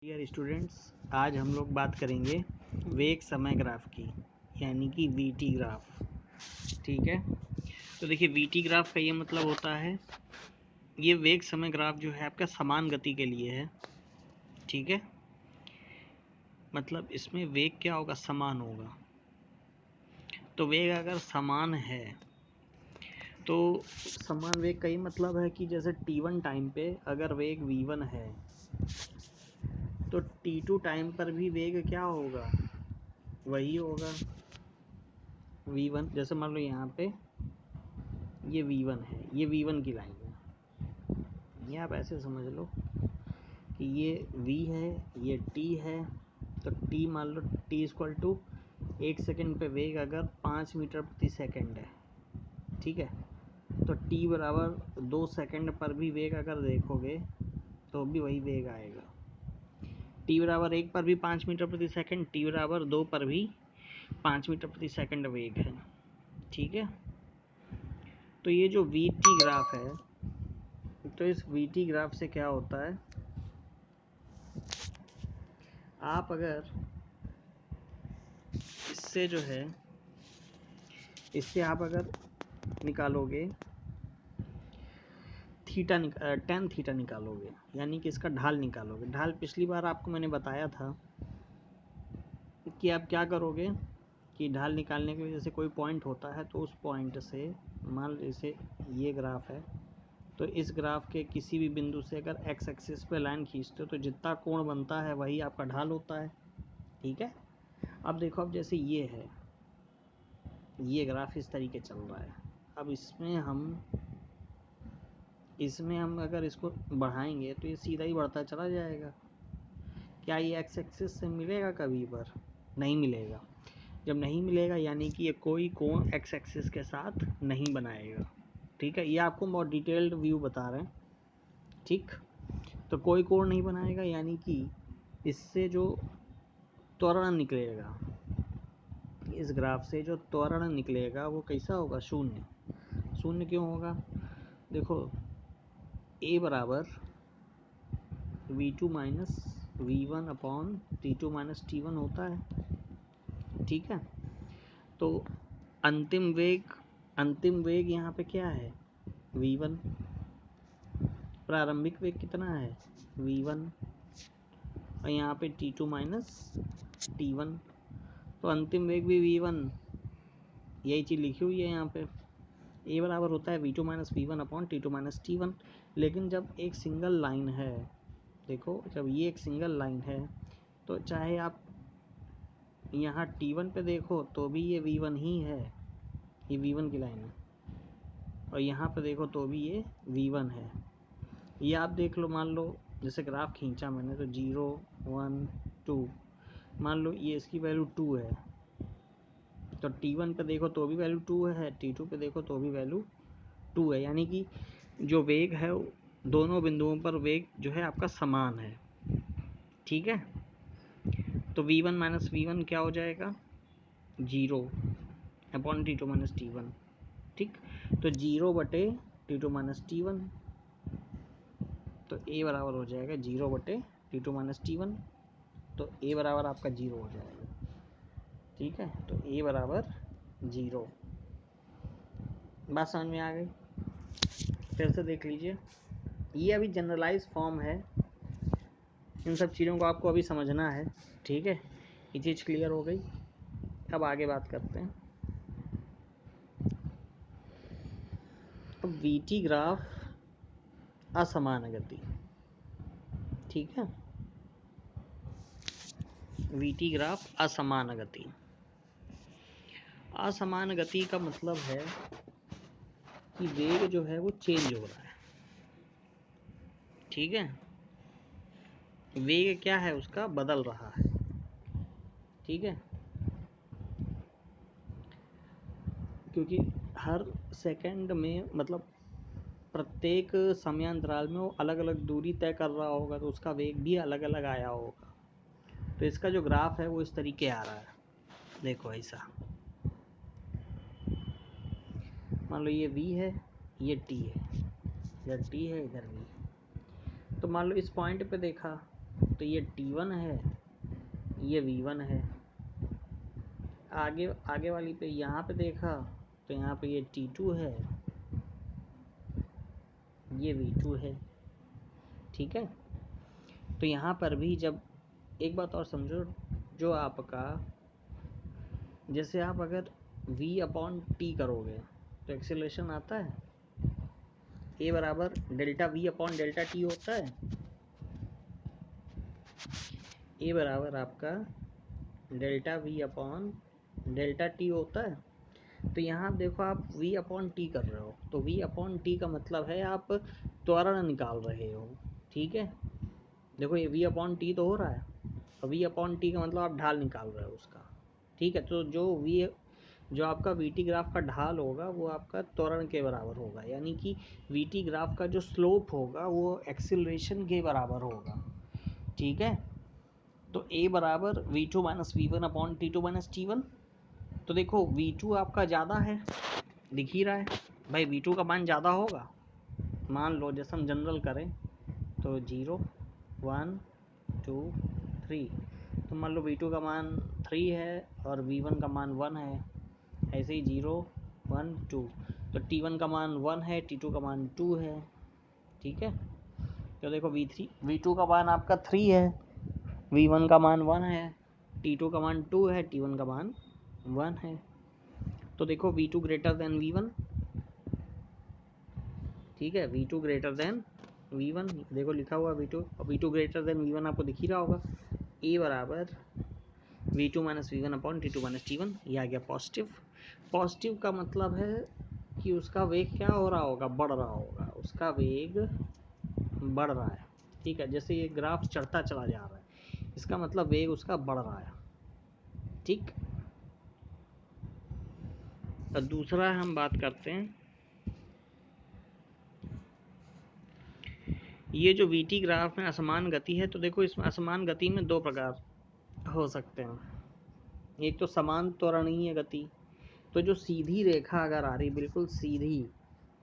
Dear students, आज हम लोग बात करेंगे वेग समय ग्राफ की, यानी कि वीटी ग्राफ। ठीक है, तो देखिए वीटी ग्राफ का ये मतलब होता है, ये वेग समय ग्राफ जो है आपका समान गति के लिए है। ठीक है, मतलब इसमें वेग क्या होगा, समान होगा। तो वेग अगर समान है तो समान वेग का ये मतलब है कि जैसे t1 टाइम पे अगर वेग v1 है तो t2 टाइम पर भी वेग क्या होगा, वही होगा v1। जैसे मान लो यहाँ पे ये v1 है, ये v1 की लाइन है। ये आप ऐसे समझ लो कि ये v है, ये t है। तो t मान लो t इक्वल टू 1 सेकेंड पे वेग अगर 5 मीटर प्रति सेकेंड है, ठीक है, तो t बराबर 2 सेकेंड पर भी वेग अगर देखोगे तो भी वही वेग आएगा। t बराबर 1 पर भी 5 मीटर प्रति सेकेंड, t बराबर 2 पर भी 5 मीटर प्रति सेकेंड वेग है। ठीक है, तो ये जो वीटी ग्राफ है, तो इस वीटी ग्राफ से क्या होता है, आप अगर इससे जो है, इससे आप अगर निकालोगे टेन थीटा निकालोगे, यानी कि इसका ढाल निकालोगे। ढाल पिछली बार आपको मैंने बताया था कि आप क्या करोगे कि ढाल निकालने के लिए जैसे कोई पॉइंट होता है तो उस पॉइंट से, मान जैसे ये ग्राफ है, तो इस ग्राफ के किसी भी बिंदु से अगर एक्स एक्सिस पे लाइन खींचते हो तो जितना कोण बनता है वही आपका ढाल होता है। ठीक है, अब देखो, अब जैसे ये है, ये ग्राफ इस तरीके चल रहा है। अब इसमें हम अगर इसको बढ़ाएंगे तो ये सीधा ही बढ़ता चला जाएगा। क्या ये एक्स एक्सिस से मिलेगा कभी पर? नहीं मिलेगा। जब नहीं मिलेगा यानी कि ये कोई कोण एक्स एक्सिस के साथ नहीं बनाएगा। ठीक है, ये आपको बहुत डिटेल्ड व्यू बता रहे हैं। ठीक, तो कोई कोण नहीं बनाएगा, यानी कि इससे जो त्वरण निकलेगा, इस ग्राफ से जो त्वरण निकलेगा वो कैसा होगा, शून्य। शून्य क्यों होगा, देखो a बराबर v2 minus v1 upon t2 minus t1 होता है। ठीक है, तो अंतिम वेग यहाँ पे क्या है, v1। प्रारंभिक वेग कितना है, v1, और यहाँ पे t2 माइनस t1, तो अंतिम वेग भी v1। यही चीज़ लिखी हुई है यहाँ पे। a बराबर होता है v2 minus v1 upon t2 minus t1। लेकिन जब एक सिंगल लाइन है, देखो जब ये एक सिंगल लाइन है तो चाहे आप यहाँ t1 पे देखो तो भी ये v1 ही है, ये v1 की लाइन है, और यहाँ पे देखो तो भी ये v1 है। ये आप देख लो, मान लो जैसे ग्राफ खींचा मैंने तो 0 1 2, मान लो ये इसकी वैल्यू 2 है, तो t1 पे देखो तो भी वैल्यू 2 है, t2 पे देखो तो भी वैल्यू 2 है, यानी कि जो वेग है दोनों बिंदुओं पर वेग जो है आपका समान है। ठीक है, तो v1 माइनस v1 क्या हो जाएगा, 0 अपॉन t2 माइनस t1। ठीक, तो 0 बटे t2 माइनस t1, तो a बराबर हो जाएगा 0 बटे t2 माइनस t1, तो a बराबर आपका 0 हो जाएगा। ठीक है, तो a बराबर 0। बात समझ में आ गई? फिर से देख लीजिए, ये अभी जनरलाइज फॉर्म है, इन सब चीज़ों को आपको अभी समझना है। ठीक है, ये चीज़ क्लियर हो गई। अब आगे बात करते हैं। अब वीटी ग्राफ असमान गति। ठीक है, वीटी ग्राफ असमान गति। असमान गति का मतलब है कि वेग जो है वो चेंज हो रहा है। ठीक है, वेग क्या है उसका, बदल रहा है। ठीक है, क्योंकि हर सेकंड में, मतलब प्रत्येक समयांतराल में वो अलग अलग दूरी तय कर रहा होगा, तो उसका वेग भी अलग अलग आया होगा। तो इसका जो ग्राफ है वो इस तरीके आ रहा है, देखो ऐसा। मान लो ये v है, ये t है, इधर t है, इधर v है। तो मान लो इस पॉइंट पे देखा तो ये T1 है, ये V1 है। आगे वाली पे यहाँ पे देखा तो यहाँ पे ये T2 है, ये V2 है। ठीक है, तो यहाँ पर भी जब एक बात और समझो, जो आपका जैसे आप अगर V/T करोगे तो एक्सेलरेशन आता है A बराबर डेल्टा V/डेल्टा T होता है। A बराबर आपका डेल्टा V/डेल्टा T होता है। तो यहाँ देखो आप V/T कर रहे हो, तो V/T का मतलब है आप त्वरण निकाल रहे हो। ठीक है, देखो ये V/T तो हो रहा है, और V/T का मतलब आप ढाल निकाल रहे हो उसका। ठीक है, तो जो आपका VT ग्राफ का ढाल होगा वो आपका त्वरण के बराबर होगा, यानी कि VT ग्राफ का जो स्लोप होगा वो एक्सीलरेशन के बराबर होगा। ठीक है, तो A बराबर V2 minus V1 T2 minus T1। तो देखो V2 आपका ज़्यादा है, दिख ही रहा है भाई, V2 का मान ज़्यादा होगा। मान लो जैसे हम जनरल करें तो 0 1 2 3, तो मान लो V2 का मान 3 है और V1 का मान 1 है। ऐसे ही 0 1 2, तो T1 का मान 1 है, T2 का मान 2 है। ठीक है, तो देखो V2 का मान आपका 3 है, V1 का मान 1 है, T2 का मान 2 है, T1 का मान 1 है। तो देखो V2 ग्रेटर देन V1। ठीक है, V2 ग्रेटर देन V1, देखो लिखा हुआ V2, और V2 ग्रेटर देन V1 आपको दिख ही रहा होगा। A बराबर V2 minus V1 T2 minus T1, ये आ गया पॉजिटिव। पॉजिटिव का मतलब है कि उसका वेग क्या हो रहा होगा, बढ़ रहा होगा, उसका वेग बढ़ रहा है। ठीक है, जैसे ये ग्राफ चढ़ता चला जा रहा है, इसका मतलब वेग उसका बढ़ रहा है। ठीक, तो दूसरा हम बात करते हैं, ये जो VT ग्राफ में असमान गति है, तो देखो इसमें असमान गति में दो प्रकार हो सकते हैं। एक तो समान त्वरणीय गति, तो जो सीधी रेखा अगर आ रही बिल्कुल सीधी,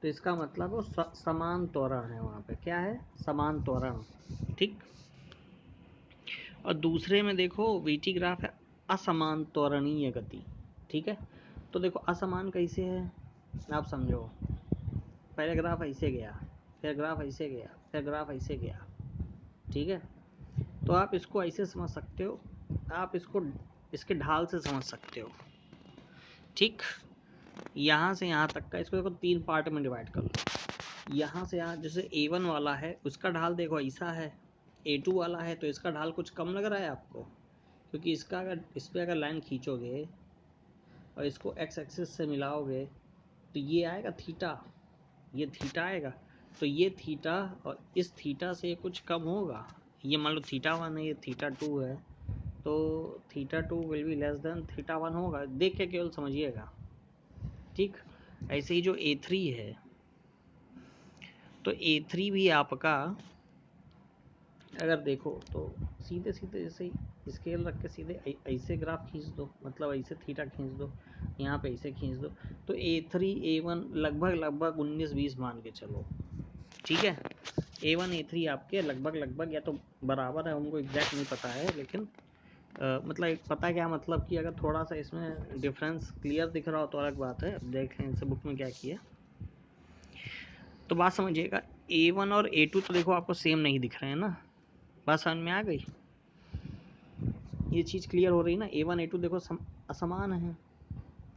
तो इसका मतलब वो समान त्वरण है, वहाँ पे क्या है, समान त्वरण। ठीक, और दूसरे में देखो VT ग्राफ है असमान त्वरणीय गति। ठीक है, तो देखो असमान कैसे है आप समझो, पहले ग्राफ ऐसे गया, फिर ग्राफ ऐसे गया, फिर ग्राफ ऐसे गया। ठीक है, तो आप इसको ऐसे समझ सकते हो, आप इसको इसके ढाल से समझ सकते हो। ठीक, यहाँ से यहाँ तक का इसको देखो 3 पार्ट में डिवाइड कर लो। यहाँ से यहाँ जैसे A1 वाला है उसका ढाल देखो ऐसा है, A2 वाला है तो इसका ढाल कुछ कम लग रहा है आपको, क्योंकि इसका अगर इस पर अगर लाइन खींचोगे और इसको x एक्सिस से मिलाओगे तो ये आएगा थीटा, ये थीटा आएगा, तो ये थीटा और इस थीटा से कुछ कम होगा। ये मान लो θ1 है, ये θ2 है, तो θ2 विल बी लेस देन θ1 होगा, देख के केवल समझिएगा। ठीक, ऐसे ही जो A3 है, तो A3 भी आपका अगर देखो तो सीधे सीधे जैसे स्केल रख के सीधे ऐसे ग्राफ खींच दो, मतलब ऐसे थीटा खींच दो, यहाँ पे ऐसे खींच दो, तो A3 A1 लगभग 19-20 मान के चलो। ठीक है, A1 A3 आपके लगभग या तो बराबर है, उनको एग्जैक्ट नहीं पता है, लेकिन मतलब पता क्या मतलब कि अगर थोड़ा सा इसमें डिफरेंस क्लियर दिख रहा हो तो अलग बात है। अब देख लें इनसे बुक में क्या किया, तो बात समझिएगा। A1 और A2 तो देखो आपको सेम नहीं दिख रहे हैं ना, बात समझ में आ गई, ये चीज़ क्लियर हो रही ना। A1 A2 देखो असमान है।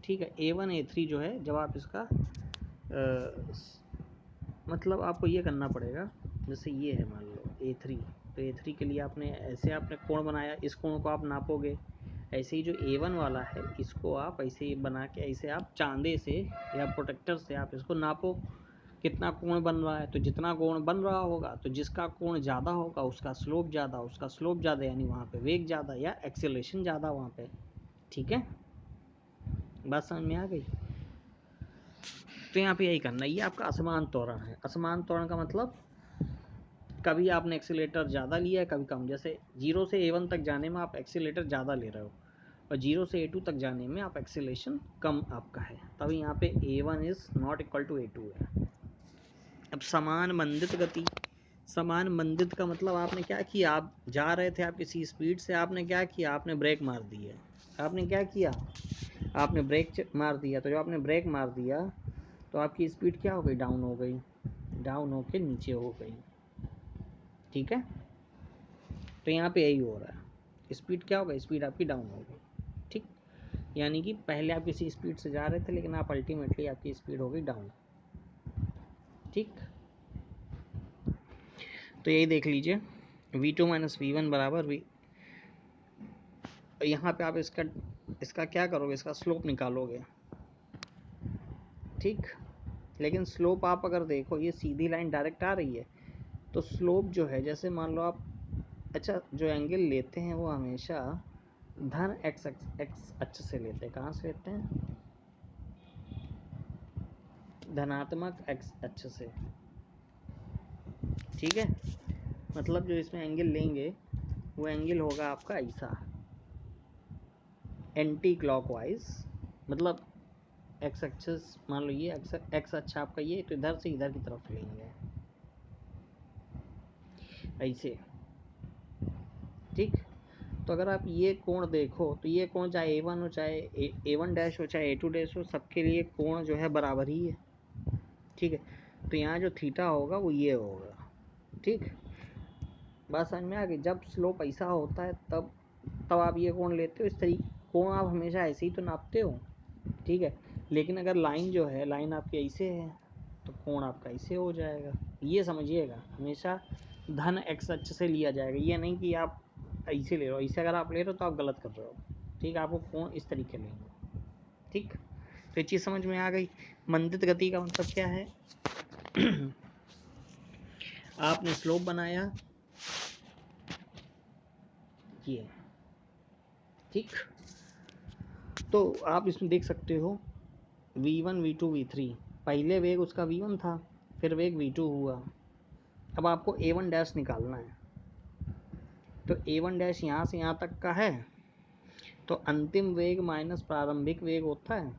ठीक है, A1 A3 जो है, जब आप इसका मतलब आपको ये करना पड़ेगा, जैसे ये है मान लो A3, तो A3 के लिए आपने ऐसे आपने कोण बनाया, इस कोण को आप नापोगे। ऐसे ही जो A1 वाला है इसको आप ऐसे ही बना के ऐसे आप चांदे से या प्रोटेक्टर से आप इसको नापो, कितना कोण बन रहा है। तो जितना कोण बन रहा होगा, तो जिसका कोण ज़्यादा होगा उसका स्लोप ज़्यादा, उसका स्लोप ज़्यादा यानी वहाँ पे वेग ज़्यादा या एक्सेलरेशन ज़्यादा वहाँ पे। ठीक है, बात समझ में आ गई। तो यहाँ पे यही करना, ये आपका असमान त्वरण है। असमान त्वरण का मतलब कभी आपने एक्सीलेटर ज़्यादा लिया है, कभी कम। जैसे 0 से A1 तक जाने में आप एक्सीलेटर ज़्यादा ले रहे हो, और 0 से A2 तक जाने में आप एक्सीलेशन कम आपका है, तभी यहाँ पे A1 is not equal to A2 है। अब समान मंदित गति, समान मंदित का मतलब आपने क्या किया, आप जा रहे थे आप किसी स्पीड से, आपने क्या किया, आपने ब्रेक मार दिया। आपने क्या किया, आपने ब्रेक मार दिया। तो जब आपने ब्रेक मार दिया तो आपकी स्पीड क्या हो गई, डाउन हो गई, डाउन होके नीचे हो गई। ठीक है, तो यहाँ पे यही हो रहा है, स्पीड क्या होगा, स्पीड आपकी डाउन हो गई। ठीक, यानी कि पहले आप किसी स्पीड से जा रहे थे लेकिन आप अल्टीमेटली आपकी स्पीड हो गई डाउन। ठीक, तो यही देख लीजिए v2 माइनस वी1 बराबर वी, यहाँ पे आप इसका क्या करोगे, इसका स्लोप निकालोगे। ठीक, लेकिन स्लोप आप अगर देखो ये सीधी लाइन डायरेक्ट आ रही है, तो स्लोप जो है, जैसे मान लो आप, अच्छा जो एंगल लेते हैं वो हमेशा धन एक्स एक्स अक्ष से लेते हैं। कहाँ से लेते हैं, धनात्मक एक्स अक्ष से। ठीक है, मतलब जो इसमें एंगल लेंगे वो एंगल होगा आपका ऐसा एंटी क्लॉकवाइज, मतलब एक्स एक्सिस मान लो ये एक्स अच्छा आपका ये, तो इधर से इधर की तरफ लेंगे ऐसे। ठीक, तो अगर आप ये कोण देखो तो ये कोण चाहे A1 हो, चाहे A1 डैश हो, चाहे A2 डैश हो, सबके लिए कोण जो है बराबर ही है। ठीक है, तो यहाँ जो थीटा होगा वो ये होगा। ठीक, बात समझ में आ गई। जब स्लोप ऐसा होता है तब आप ये कोण लेते हो इस तरीके, कोण आप हमेशा ऐसे ही तो नापते हो। ठीक है, लेकिन अगर लाइन जो है, लाइन आपकी ऐसे है तो कोण आपका ऐसे हो जाएगा। ये समझिएगा, हमेशा धन एक्स अक्ष से लिया जाएगा, ये नहीं कि आप ऐसे ले रहे हो। ऐसे अगर आप ले रहे हो तो आप गलत कर रहे हो। ठीक, आपको कोण इस तरीके लेंगे। ठीक, तो ये चीज़ समझ में आ गई। मंदित गति का मतलब क्या है आपने स्लोप बनाया ये। ठीक, तो आप इसमें देख सकते हो v1 v2 v3, पहले वेग उसका v1 था, फिर वेग v2 हुआ। अब आपको a1 डैश निकालना है, तो a1 डैश यहाँ से यहाँ तक का है, तो अंतिम वेग माइनस प्रारंभिक वेग होता है।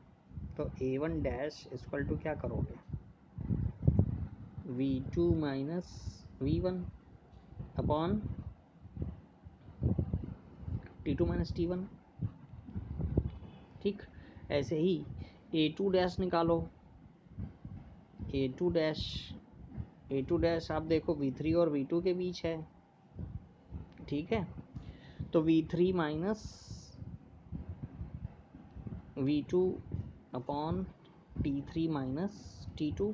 तो a1 डैश इक्वल टू क्या करोगे, v2 minus v1 upon t2 minus t1। ठीक, ऐसे ही a2 डैश निकालो, a2 डैश, a2 डैश आप देखो v3 और v2 के बीच है। ठीक है, तो v3 minus v2 upon t3 minus t2।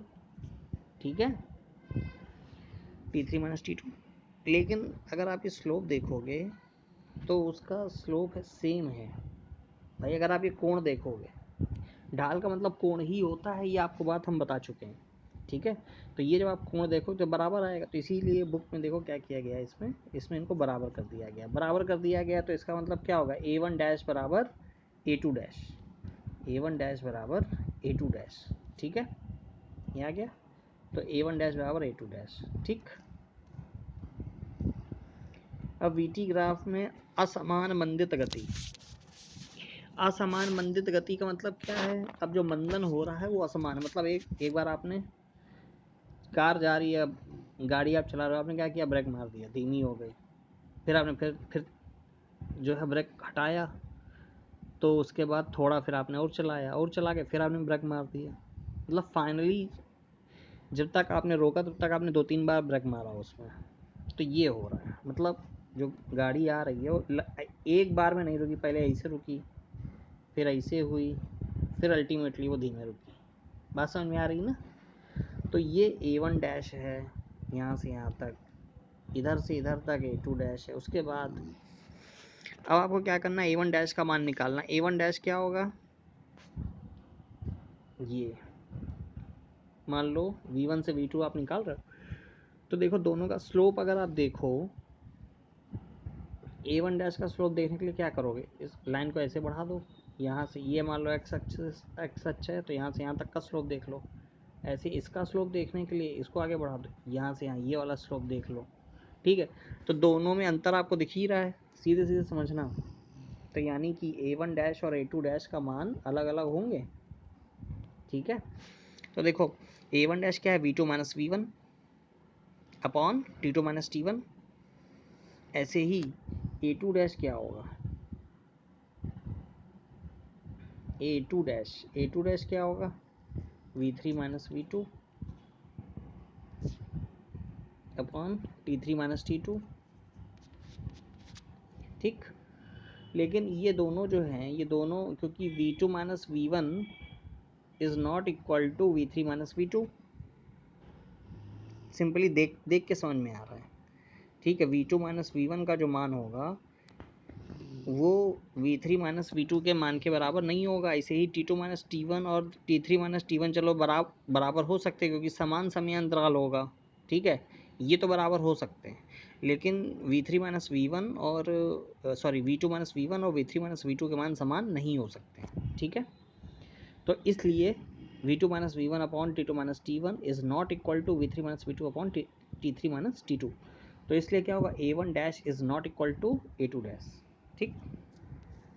ठीक है, t3 माइनस t2। लेकिन अगर आप ये स्लोप देखोगे तो उसका स्लोप है सेम है भाई। अगर आप ये कोण देखोगे, ढाल का मतलब कोण ही होता है, ये आपको बात हम बता चुके हैं। ठीक है, तो ये जब आप कोण देखो तो बराबर आएगा, तो इसीलिए बुक में देखो क्या किया गया है, इसमें इनको बराबर कर दिया गया। बराबर कर दिया गया तो इसका मतलब क्या होगा, a1 डैश बराबर a2 डैश, a1 डैश बराबर a2 डैश। ठीक है, ये आ गया, तो a1 डैश बराबर a2 डैश। ठीक, अब वीटी ग्राफ में असमान मंदित गति। असमान मंदित गति का मतलब क्या है, अब जो मंदन हो रहा है वो असमान, मतलब एक बार आपने कार जा रही है, गाड़ी आप चला रहे हो, आपने क्या किया, ब्रेक मार दिया, धीमी हो गई, फिर आपने फिर जो है ब्रेक हटाया, तो उसके बाद थोड़ा फिर आपने और चलाया, और चला के फिर आपने ब्रेक मार दिया। मतलब फाइनली जब तक आपने रोका तब तक आपने 2-3 बार ब्रेक मारा उसमें। तो ये हो रहा है, मतलब जो गाड़ी आ रही है वो एक बार में नहीं रुकी, पहले ऐसे रुकी, फिर ऐसे हुई, फिर अल्टीमेटली वो धीमे रुकी। बात समझ में आ रही ना। तो ये a1 डैश है, यहाँ से यहाँ तक, इधर से इधर तक a2 डैश है। उसके बाद अब आपको क्या करना है, a1 डैश का मान निकालना। a1 डैश क्या होगा, ये मान लो v1 से v2 आप निकाल रहे हो, तो देखो दोनों का स्लोप अगर आप देखो, a1 डैश का स्लोप देखने के लिए क्या करोगे, इस लाइन को ऐसे बढ़ा दो, यहाँ से ये मान लो x अक्ष है, तो यहाँ से यहाँ तक का स्लोप देख लो। ऐसे इसका स्लोप देखने के लिए इसको आगे बढ़ा दो, यहाँ से यहाँ ये वाला स्लोप देख लो। ठीक है, तो दोनों में अंतर आपको दिख ही रहा है, सीधे सीधे समझना। तो यानी कि a1 डैश और a2 डैश का मान अलग अलग होंगे। ठीक है, तो देखो a1 डैश क्या है, v2 minus V1 upon T2 minus T1। ऐसे ही A2 डैश क्या होगा, A2 डैश क्या होगा, V3 minus V2 upon T3 minus T2। ठीक, लेकिन ये दोनों जो हैं, ये दोनों क्योंकि V2 minus V1 is not equal to V3 minus V2, simply देख देख के समझ में आ रहा है। ठीक है, V2 माइनस V1 का जो मान होगा वो V3 माइनस V2 के मान के बराबर नहीं होगा। ऐसे ही T2 माइनस T1 और T3 माइनस T1 चलो बराबर हो सकते हैं क्योंकि समान समय अंतराल होगा। ठीक है, ये तो बराबर हो सकते हैं, लेकिन V3 माइनस V1 और V2 माइनस V1 और V3 माइनस V2 के मान समान नहीं हो सकते। ठीक है, तो इसलिए V2 minus V1 upon T2 minus T1 is not equal to V3 minus V2 upon T3 minus T2। तो इसलिए क्या होगा, A1 dash is not equal to A2 dash. ठीक,